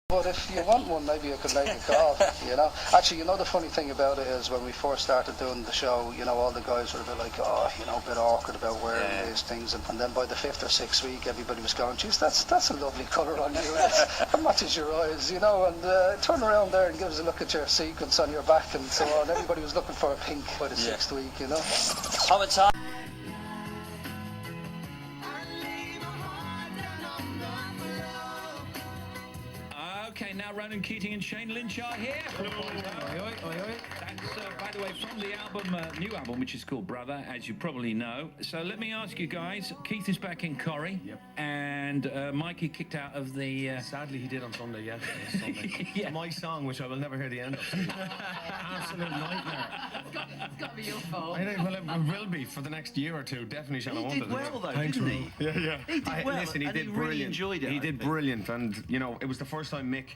But if you want one, maybe you could make a call, you know. Actually, you know, the funny thing about it is when we first started doing the show, you know, all the guys were a bit like, oh, you know, a bit awkward about wearing these things. And then by the 5th or 6th week, everybody was going, geez, that's a lovely colour on you. It matches your eyes, you know. And turn around there and give us a look at your sequence on your back and so on. Everybody was looking for a pink by the 6th week, you know. Okay, now Ronan Keating and Shane Lynch are here. That's, by the way, from the album, new album, which is called Brother, as you probably know. So let me ask you guys, Keith is back in Corrie, and Mikey kicked out of the... Sadly, he did on Sunday, Sunday. My song, which I will never hear the end of. Absolute nightmare. It's got to be your fault. I think, well, it will be for the next year or two, definitely. He did well, though, didn't he? Yeah. He did well, listen, he and did he brilliant. really enjoyed it. He did brilliant, and, you know, it was the first time Mick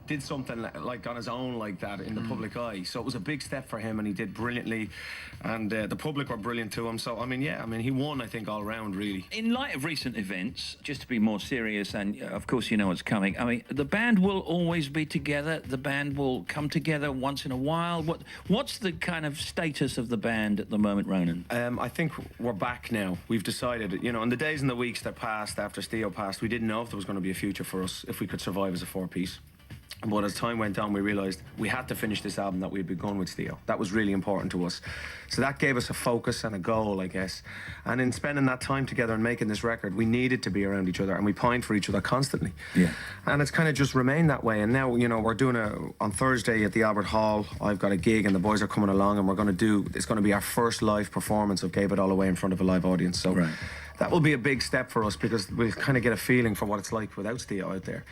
did something like on his own like that in the public eye, so it was a big step for him, and he did brilliantly, and the public were brilliant to him. So I mean, he won, I think, all round, really. In light of recent events, just to be more serious, and of course you know what's coming, I mean, the band will always be together, the band will come together once in a while. What's the kind of status of the band at the moment, Ronan? I think we're back now. We've decided, you know, in the days and the weeks that passed after Steve passed, we didn't know if there was going to be a future for us, if we could survive as a four-piece. But as time went on, we realised we had to finish this album that we'd begun with Steve. That was really important to us. So that gave us a focus and a goal, I guess. And in spending that time together and making this record, we needed to be around each other, and we pined for each other constantly. Yeah. And it's kind of just remained that way. And now, you know, we're doing on Thursday at the Albert Hall, I've got a gig and the boys are coming along, and it's going to be our first live performance of Gave It All Away in front of a live audience. So that will be a big step for us, because we'll kind of get a feeling for what it's like without Steve out there.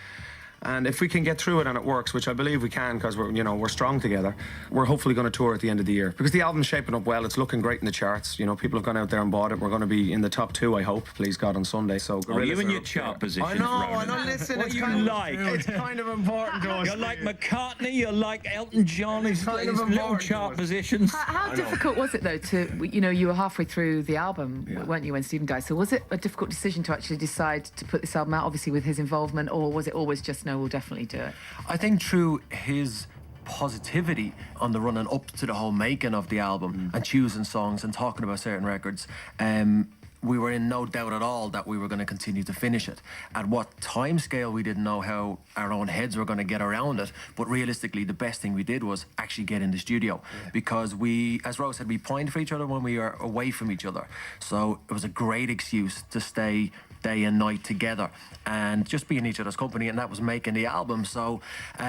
And if we can get through it and it works, which I believe we can, because we're strong together, we're hopefully going to tour at the end of the year. Because the album's shaping up well, it's looking great in the charts. You know, people have gone out there and bought it. We're going to be in the top 2, I hope, please God, on Sunday. So you and your chart positions, I know, listen, what you like. It's kind of important to us. You're like McCartney, you're like Elton John, his little chart positions. How difficult was it, though, to, you know, you were halfway through the album, weren't you, when Stephen died? So was it a difficult decision to actually decide to put this album out, obviously with his involvement, or was it always just, no, we'll definitely do it? I think through his positivity on the running up to the whole making of the album and choosing songs and talking about certain records, we were in no doubt at all that we were going to continue to finish it. At what time scale, we didn't know how our own heads were going to get around it, but realistically the best thing we did was actually get in the studio, because we, as Rose said, we pined for each other when we were away from each other, so it was a great excuse to stay day and night together and just be in each other's company, and that was making the album. So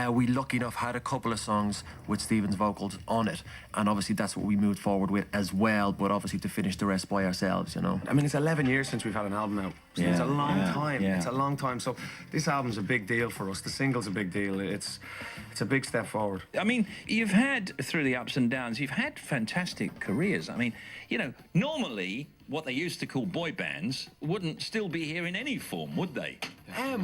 we, lucky enough, had a couple of songs with Stephen's vocals on it, and obviously that's what we moved forward with as well, but obviously to finish the rest by ourselves, you know. I mean, it's 11 years since we've had an album out. So it's a long time. Yeah. It's a long time. So this album's a big deal for us. The single's a big deal. It's a big step forward. I mean, you've had, through the ups and downs, you've had fantastic careers. I mean, you know, normally what they used to call boy bands wouldn't still be here in any form, would they? I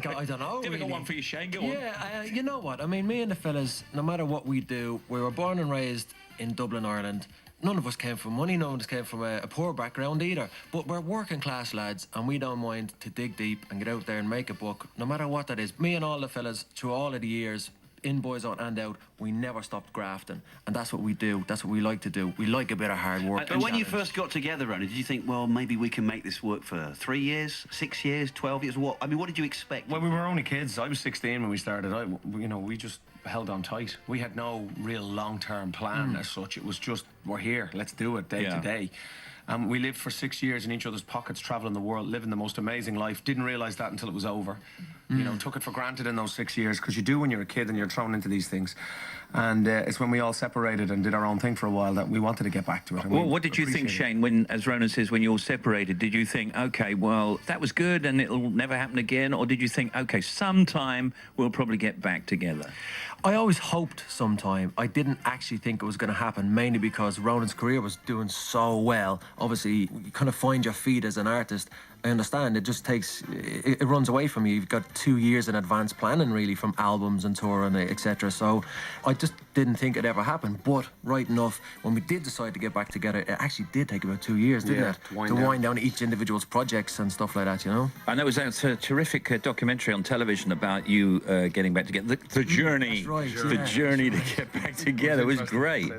don't know. Difficult really. one for you, Shane. Go on. Yeah, you know what? I mean, me and the fellas, no matter what we do, we were born and raised in Dublin, Ireland. None of us came from money, none of us came from a poor background either. But we're working class lads, and we don't mind to dig deep and get out there and make a buck, no matter what that is. Me and all the fellas, through all of the years, in Boyzone and out, we never stopped grafting, and that's what we do. That's what we like to do. We like a bit of hard work. But when you first got together, Ronan, did you think, well, maybe we can make this work for 3 years, 6 years, 12 years? What? I mean, what did you expect? Well, we were only kids. I was 16 when we started. We just held on tight. We had no real long-term plan as such. It was just, we're here, let's do it day to day. We lived for 6 years in each other's pockets, travelling the world, living the most amazing life. Didn't realise that until it was over. You know, took it for granted in those 6 years, because you do when you're a kid and you're thrown into these things. And it's when we all separated and did our own thing for a while that we wanted to get back to it. Well, what did you think, Shane, when, as Ronan says, when you all separated? Did you think, OK, well, that was good and it'll never happen again? Or did you think, OK, sometime we'll probably get back together? I always hoped sometime. I didn't actually think it was going to happen, mainly because Ronan's career was doing so well. Obviously, you kind of find your feet as an artist I understand it just takes, it runs away from you. You've got 2 years in advance planning, really, from albums and tour and etc. So I just didn't think it'd ever happen. But right enough, when we did decide to get back together, it actually did take about 2 years, didn't it? To wind down each individual's projects and stuff like that, you know? I know it was a terrific documentary on television about you getting back together. The journey. That's right, The journey to get back together was great.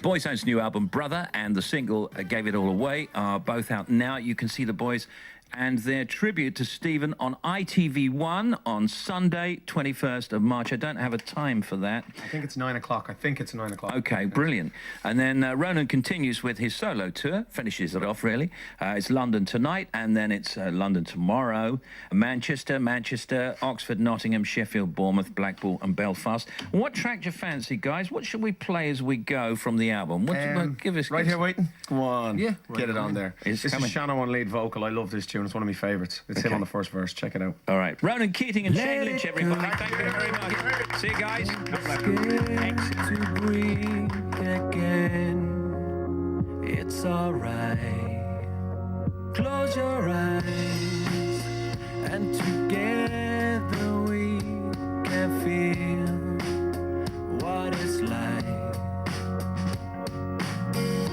Boyzone's new album, Brother, and the single Gave It All Away are both out now. You can see the boys and their tribute to Stephen on ITV1 on Sunday, 21st of March. I don't have a time for that. I think it's 9 o'clock. Okay, brilliant. And then Ronan continues with his solo tour, finishes it off, really. It's London tonight, and then it's London tomorrow. Manchester, Oxford, Nottingham, Sheffield, Bournemouth, Blackpool, and Belfast. What track do you fancy, guys? What should we play as we go from the album? Give us... Right here waiting? Come on. Yeah. Get it on there. It's this coming. is Shannon on lead vocal. I love this tune. It's one of my favourites. It's him on the first verse. Check it out. All right. Ronan Keating and Shane Lynch, everybody. Thank you very much. See you guys. To breathe again, it's alright. Close your eyes.